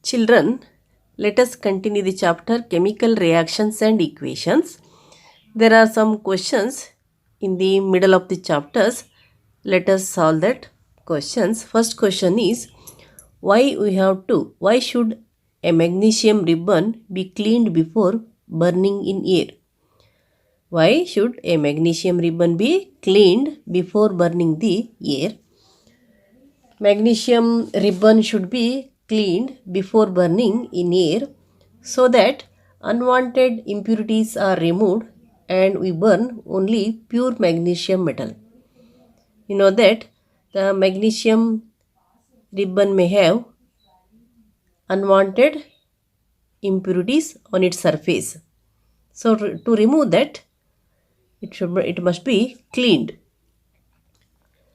Children, let us continue the chapter Chemical Reactions and Equations. There are some questions in the middle of the chapters. Let us solve that questions. First question is, why should a magnesium ribbon be cleaned before burning in air? Why should a magnesium ribbon be cleaned before burning the air? Magnesium ribbon should be cleaned before burning in air so that unwanted impurities are removed and we burn only pure magnesium metal. You know that the magnesium ribbon may have unwanted impurities on its surface. So to remove that, it must be cleaned.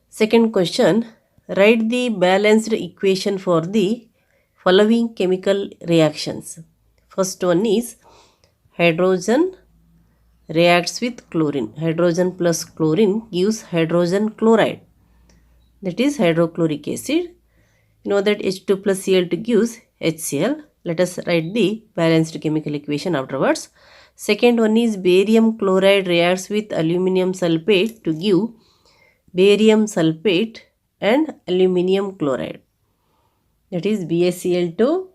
Second question, write the balanced equation for the following chemical reactions. First one is hydrogen reacts with chlorine. Hydrogen plus chlorine gives hydrogen chloride. That is hydrochloric acid. You know that H2 plus Cl2 gives HCl. Let us write the balanced chemical equation afterwards. Second one is barium chloride reacts with aluminum sulfate to give barium sulfate and aluminium chloride. That is BaCl2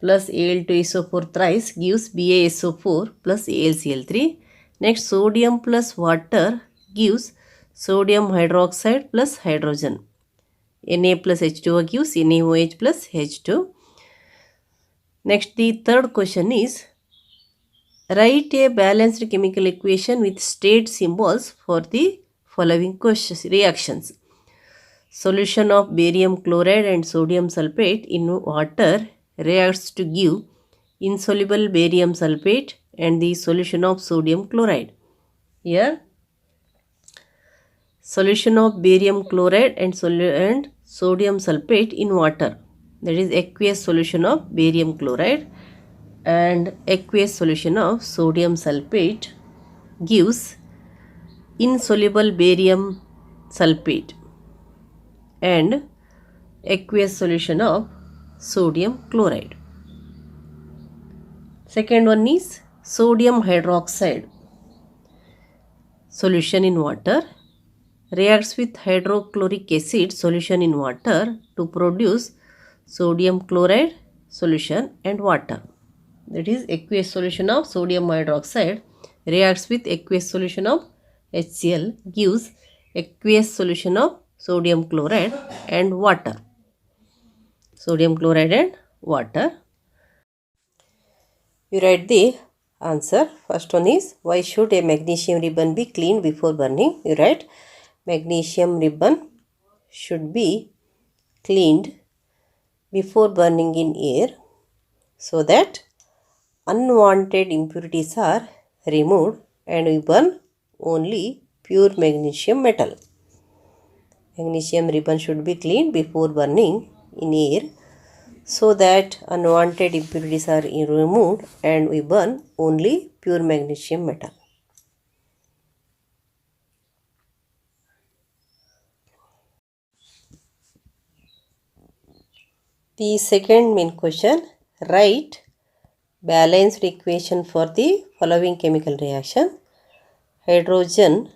plus Al2SO4 thrice gives BaSO4 plus AlCl3. Next, sodium plus water gives sodium hydroxide plus hydrogen. Na plus H2O gives NaOH plus H2. Next, the third question is, write a balanced chemical equation with state symbols for the following reactions. Solution of barium chloride and sodium sulfate in water reacts to give insoluble barium sulfate and the solution of sodium chloride. Here, solution of barium chloride and sodium sulfate in water, that is aqueous solution of barium chloride and aqueous solution of sodium sulfate gives insoluble barium sulfate and aqueous solution of sodium chloride. Second one is sodium hydroxide solution in water reacts with hydrochloric acid solution in water to produce sodium chloride solution and water. That is aqueous solution of sodium hydroxide reacts with aqueous solution of HCl gives aqueous solution of sodium chloride and water. Sodium chloride and water. You write the answer. First one is, why should a magnesium ribbon be cleaned before burning? You write, magnesium ribbon should be cleaned before burning in air so that unwanted impurities are removed and we burn only pure magnesium metal. Magnesium ribbon should be cleaned before burning in air so that unwanted impurities are removed and we burn only pure magnesium metal. The second main question, write balanced equation for the following chemical reaction. Hydrogen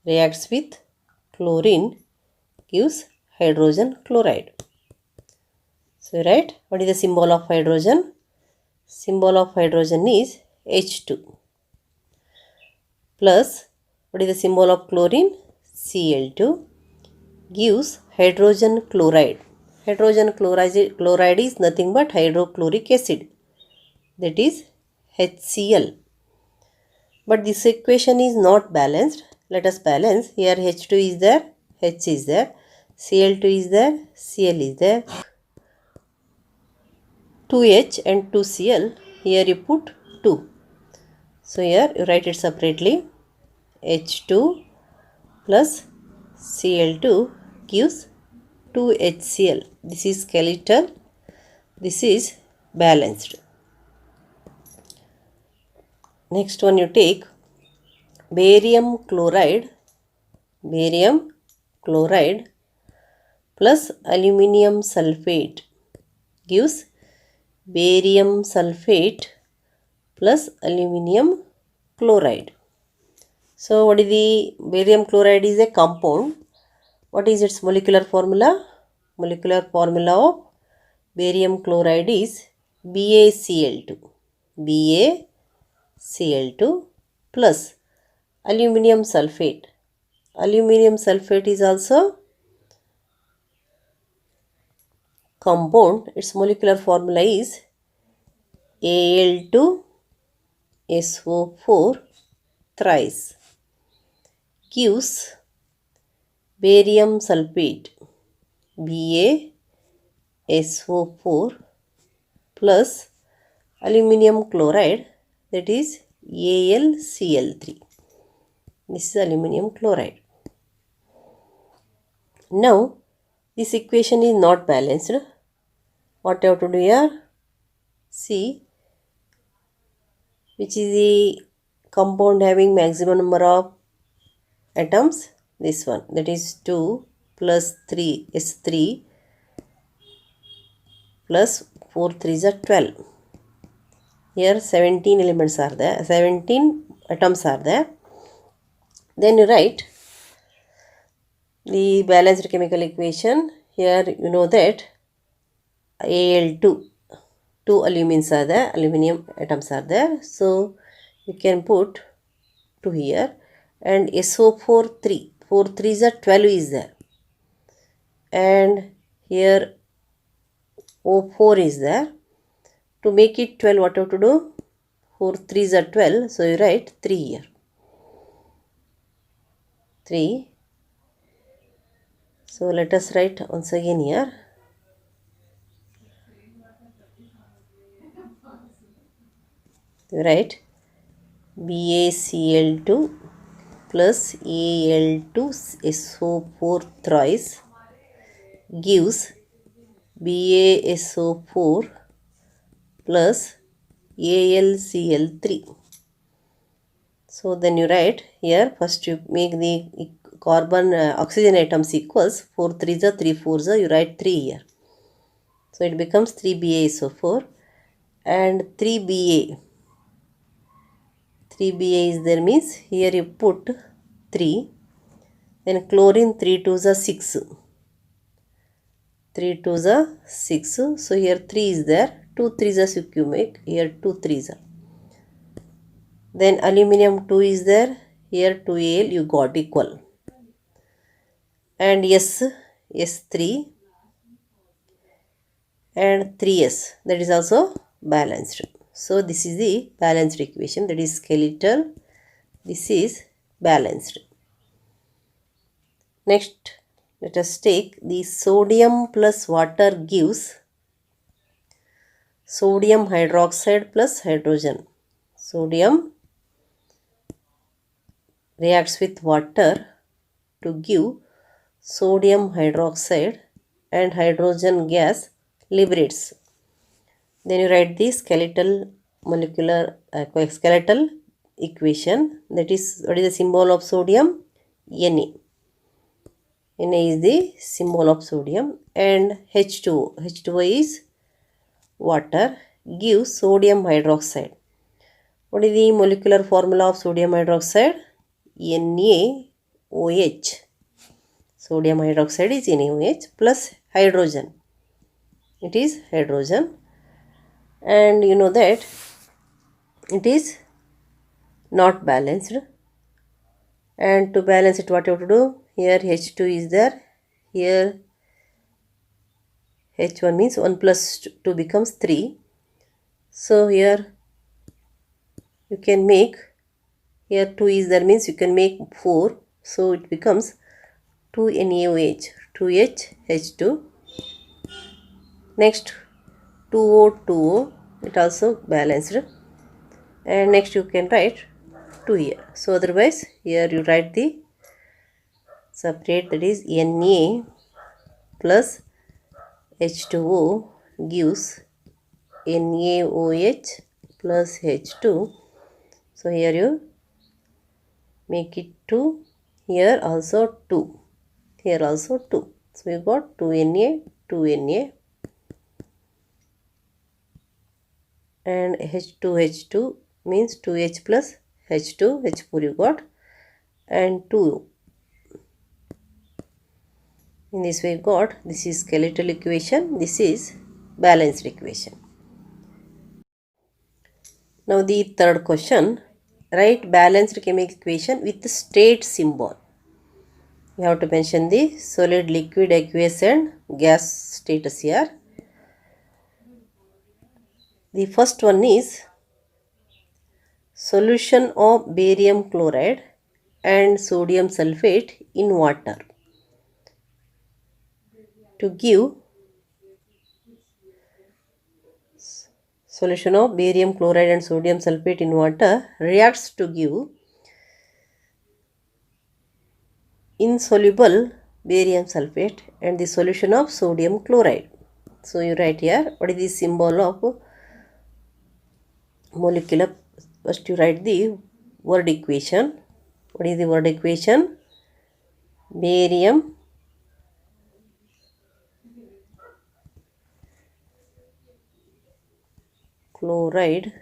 reacts with chlorine gives hydrogen chloride. So write, what is the symbol of hydrogen? Symbol of hydrogen is H2 plus, what is the symbol of chlorine? Cl2 gives hydrogen chloride. Hydrogen chloride is nothing but hydrochloric acid, that is HCl. But this equation is not balanced. Let us balance. Here H2 is there, H is there, Cl2 is there, Cl is there, 2H and 2Cl. Here you put 2. So here you write it separately. H2 plus Cl2 gives 2HCl. This is skeletal. This is balanced. Next one you take barium chloride plus aluminium sulfate gives barium sulfate plus aluminum chloride. So what is the barium chloride? Is a compound. What is its molecular formula? Molecular formula of barium chloride is BaCl2. BaCl2 plus aluminum sulfate. Aluminum sulfate is also compound. Its molecular formula is Al2SO4 thrice, gives barium sulfate BaSO4 plus aluminum chloride, that is AlCl3. This is aluminum chloride. Now this equation is not balanced. What you have to do here? See which is the compound having maximum number of atoms. This one, that is 2 plus 3 is 3 plus 4 3s are 12. Here 17 elements are there, 17 atoms are there. Then you write the balanced chemical equation. Here you know that Al2, 2 alumins are there, aluminum atoms are there, so you can put 2 here, and SO4 3, 4 3s are 12 is there, and here O4 is there. To make it 12, what you have to do? 4 3s are 12, so you write 3 here. 3. So let us write once again here. You write BaCl2 plus Al2SO4 thrice gives BaSO4 plus AlCl3. So then you write here, first you make the carbon oxygen atoms equals 4 3s are 3 4s are, you write 3 here. So it becomes 3BaSO4 and 3Ba. 3Ba is there, means here you put 3, then chlorine 3 2s are 6. 3 2s are 6, so here 3 is there, 2 3s are, so you make here 2 3s are. Then aluminum 2 is there, here 2Al you got equal, and S3 and 3S, that is also balanced. So this is the balanced equation, that is skeletal, this is balanced. Next let us take the sodium plus water gives sodium hydroxide plus hydrogen. Sodium reacts with water to give sodium hydroxide and hydrogen gas liberates. Then you write the skeletal equation, that is, what is the symbol of sodium? Na. Na is the symbol of sodium, and H2O. H2O is water, gives sodium hydroxide. What is the molecular formula of sodium hydroxide? NaOH. Sodium hydroxide is NaOH plus hydrogen. It is hydrogen, and you know that it is not balanced. And to balance it, what you have to do? Here H2 is there, here H1 means 1 plus 2 becomes 3. So here you can make, here 2 is there, means you can make 4. So it becomes 2NaOH, 2H2. Next 2O, 2O, it also balanced. And next you can write 2 here. So otherwise here you write the separate, that is Na plus H2O gives NaOH plus H2. So here you make it 2, here also 2, here also 2. So you got 2Na, 2Na. and H2 means 2H plus H2, H4 you got, and 2. In this way you got, this is skeletal equation, this is balanced equation. Now the third question, write balanced chemical equation with the state symbol. You have to mention the solid, liquid, aqueous and gas status here. The first one is solution of barium chloride and sodium sulfate in water. To give solution of barium chloride and sodium sulfate in water reacts to give insoluble barium sulfate and the solution of sodium chloride. So you write here what is the symbol of molecular. First you write the word equation. What is the word equation? Barium chloride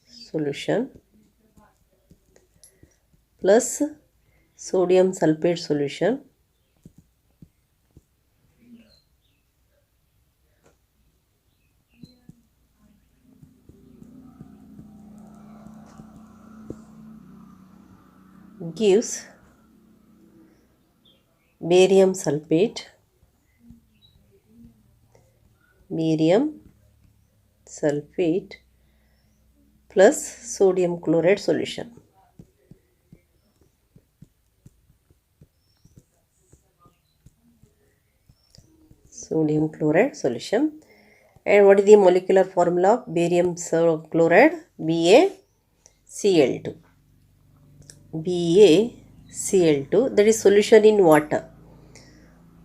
solution plus sodium sulfate solution gives barium sulfate plus sodium chloride solution. Sodium chloride solution. And what is the molecular formula of barium chloride? BaCl2. BaCl2, that is solution in water.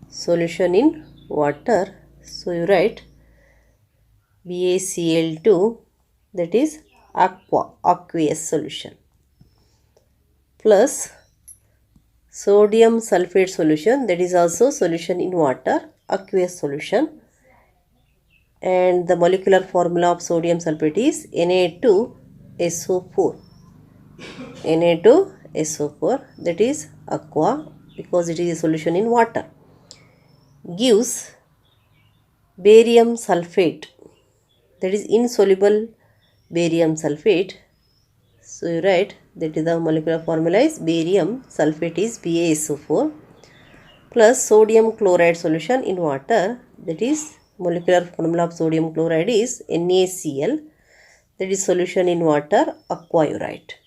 Solution in water. So you write BaCl2, that is aqueous solution, plus sodium sulfate solution, that is also solution in water, aqueous solution. And the molecular formula of sodium sulfate is Na2SO4. Na2SO4, that is aqua, because it is a solution in water, gives barium sulfate, that is insoluble barium sulfate. So you write that is the molecular formula is barium sulfate is BaSO4 plus sodium chloride solution in water, that is molecular formula of sodium chloride is NaCl, that is solution in water, aqua you write.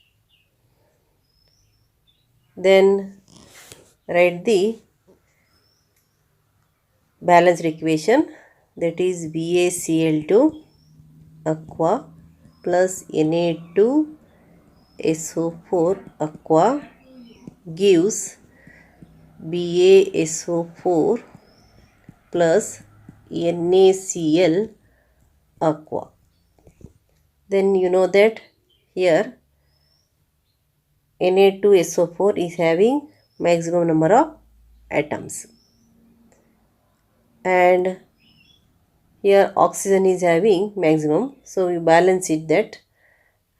Then write the balanced equation, that is BaCl2 aqua plus Na2SO4 aqua gives BaSO4 plus NaCl aqua. Then you know that here Na2SO4 is having maximum number of atoms, and here oxygen is having maximum, so you balance it. That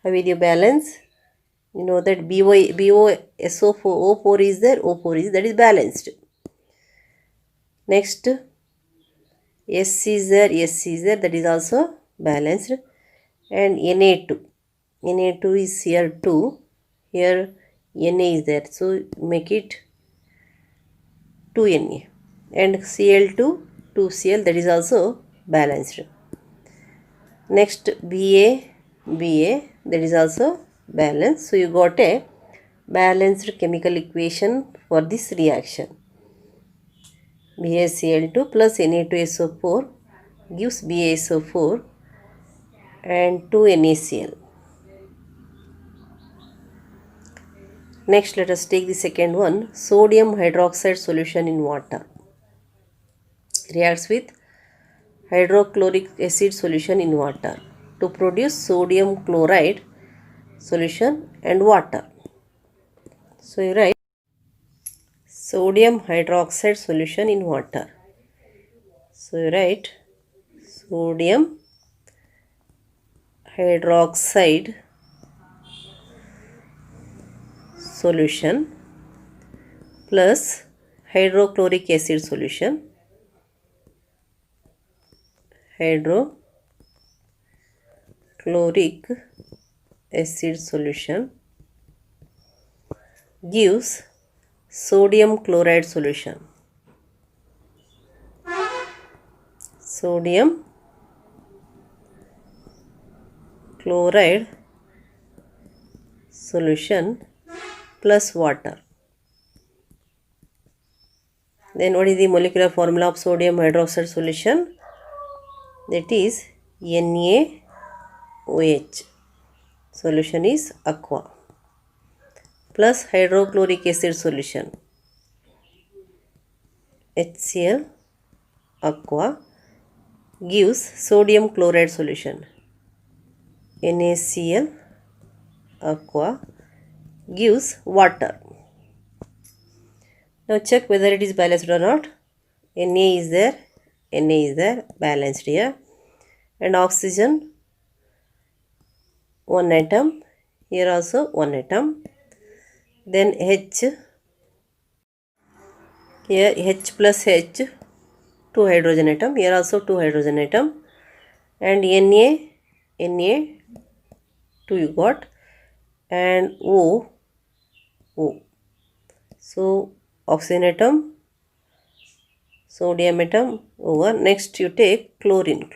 how will you balance? You know that BoSO4 is there, O4 is, that is balanced. Next S is there, that is also balanced. And Na2 is here 2, here Na is there, so make it 2Na, and Cl2 2Cl, that is also balanced. Next Ba, that is also balanced. So you got a balanced chemical equation for this reaction. BaCl2 plus Na2SO4 gives BaSO4 and 2NaCl. Next let us take the second one, sodium hydroxide solution in water. Reacts with hydrochloric acid solution in water to produce sodium chloride solution and water. So you write sodium hydroxide solution in water. So you write sodium hydroxide solution plus hydrochloric acid solution, hydrochloric acid solution gives sodium chloride solution. Sodium chloride solution plus water. Then what is the molecular formula of sodium hydroxide solution? That is NaOH. Solution is aqua. Plus hydrochloric acid solution, HCl aqua, gives sodium chloride solution, NaCl aqua, gives water. Now check whether it is balanced or not. Na is there, balanced here, and oxygen one atom, here also one atom. Then H, here H plus H, two hydrogen atom, here also two hydrogen atom, and Na, two you got, and O. So oxygen atom, sodium atom over. Next you take chlorine,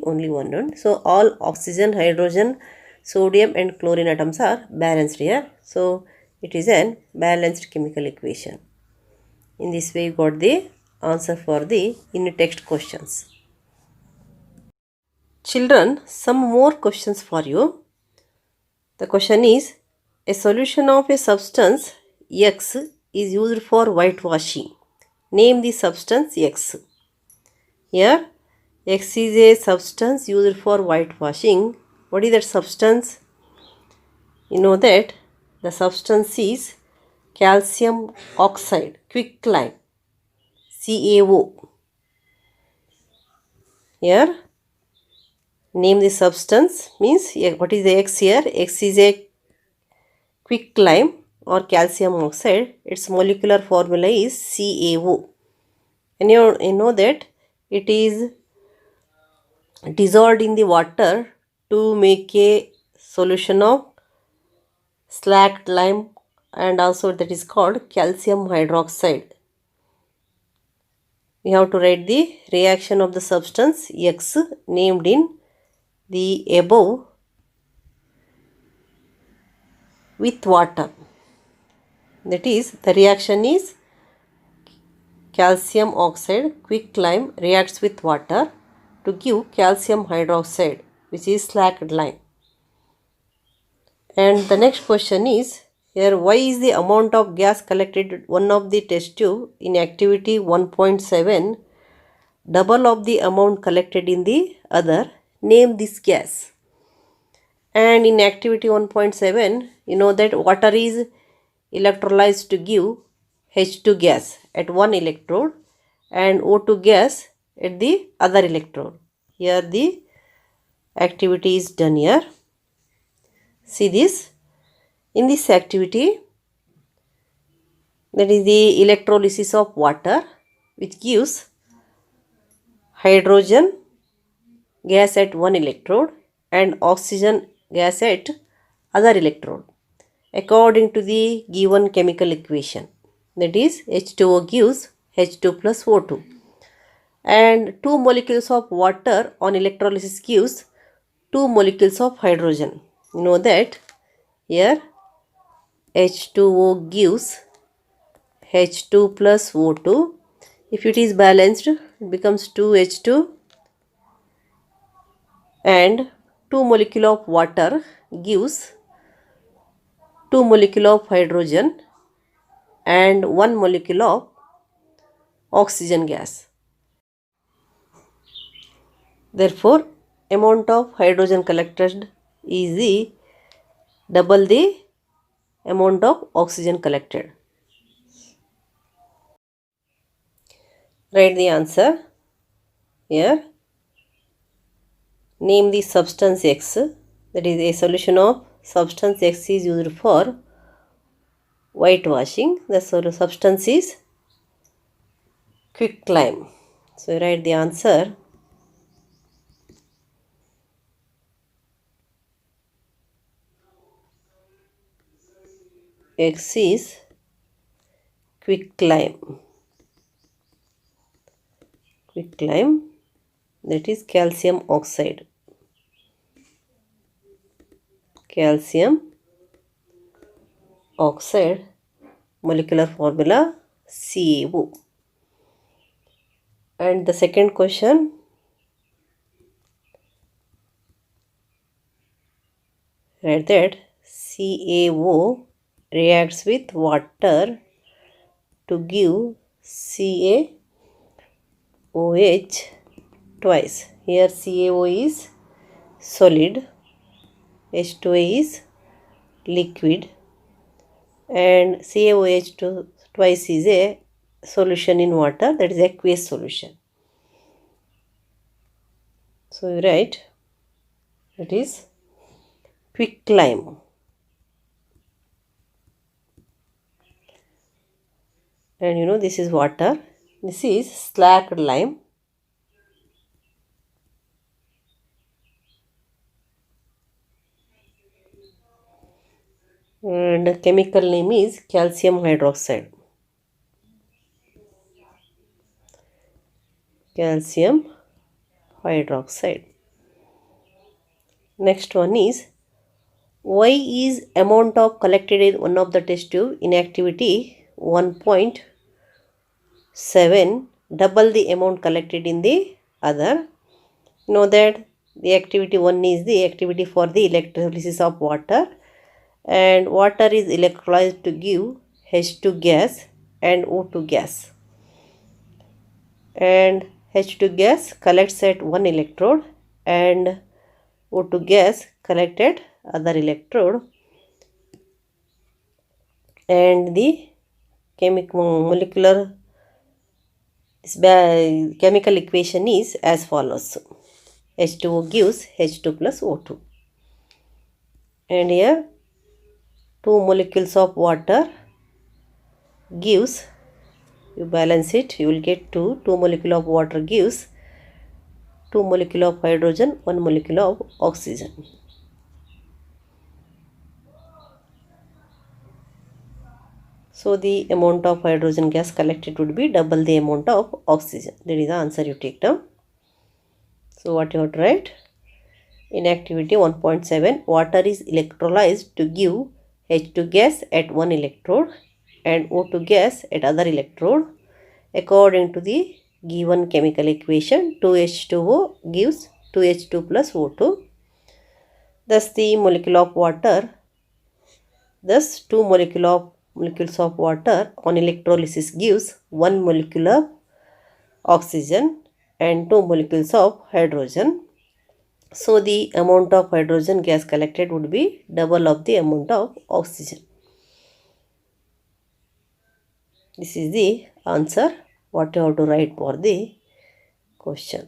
only one. So all oxygen, hydrogen, sodium and chlorine atoms are balanced here. So it is an balanced chemical equation. In this way you got the answer for the in text questions. Children, some more questions for you. The question is, a solution of a substance X is used for whitewashing. Name the substance X. Here X is a substance used for whitewashing. What is that substance? You know that the substance is calcium oxide, quicklime, CaO. Here name the substance, means what is the X here? X is a quicklime or calcium oxide. Its molecular formula is CaO. And you know that it is dissolved in the water to make a solution of slacked lime, and also that is called calcium hydroxide. We have to write the reaction of the substance X named in the above with water. That is, the reaction is calcium oxide, quicklime reacts with water to give calcium hydroxide, which is slacked lime. And the next question is, here why is the amount of gas collected in one of the test tube in activity 1.7 double of the amount collected in the other? Name this gas. And in activity 1.7, you know that water is electrolyzed to give H2 gas at one electrode and O2 gas at the other electrode. Here the activity is done here. See this. In this activity, that is the electrolysis of water, which gives hydrogen gas at one electrode and oxygen gas at other electrode according to the given chemical equation. That is, H2O gives H2 plus O2, and 2 molecules of water on electrolysis gives 2 molecules of hydrogen. You know that here H2O gives H2 plus O2. If it is balanced, it becomes 2H2, and 2 molecule of water gives 2 molecule of hydrogen and 1 molecule of oxygen gas. Therefore, amount of hydrogen collected is the double the amount of oxygen collected. Write the answer here. Name the substance X. That is, a solution of substance X is used for whitewashing. The substance is quicklime. So write the answer. X is quicklime. Quicklime, that is calcium oxide. Calcium oxide, molecular formula CaO. And the second question, write that CaO reacts with water to give CaOH twice. Here CaO is solid, H2A is liquid, and CaOH twice is a solution in water, that is aqueous solution. So you write, that is quicklime. And you know, this is water, this is slacked lime. And chemical name is calcium hydroxide. Calcium hydroxide. Next one is, why is amount of collected in one of the test tube in activity 1.7 double the amount collected in the other? Know that the activity 1 is the activity for the electrolysis of water, and water is electrolyzed to give H2 gas and O2 gas, and H2 gas collects at one electrode and O2 gas collect at other electrode, and the chemical equation is as follows. H2O gives H2 plus O2, and here 2 molecules of water gives, you balance it, you will get 2 molecule of water gives 2 molecule of hydrogen, 1 molecule of oxygen. So the amount of hydrogen gas collected would be double the amount of oxygen. That is the answer you take down. So what you have to write? In activity 1.7, water is electrolyzed to give H2 gas at one electrode and O2 gas at other electrode. According to the given chemical equation, 2H2O gives 2H2 plus O2. Thus the molecule of water, thus 2 molecules of water on electrolysis gives 1 molecule of oxygen and 2 molecules of hydrogen. So the amount of hydrogen gas collected would be double of the amount of oxygen. This is the answer what you have to write for the question.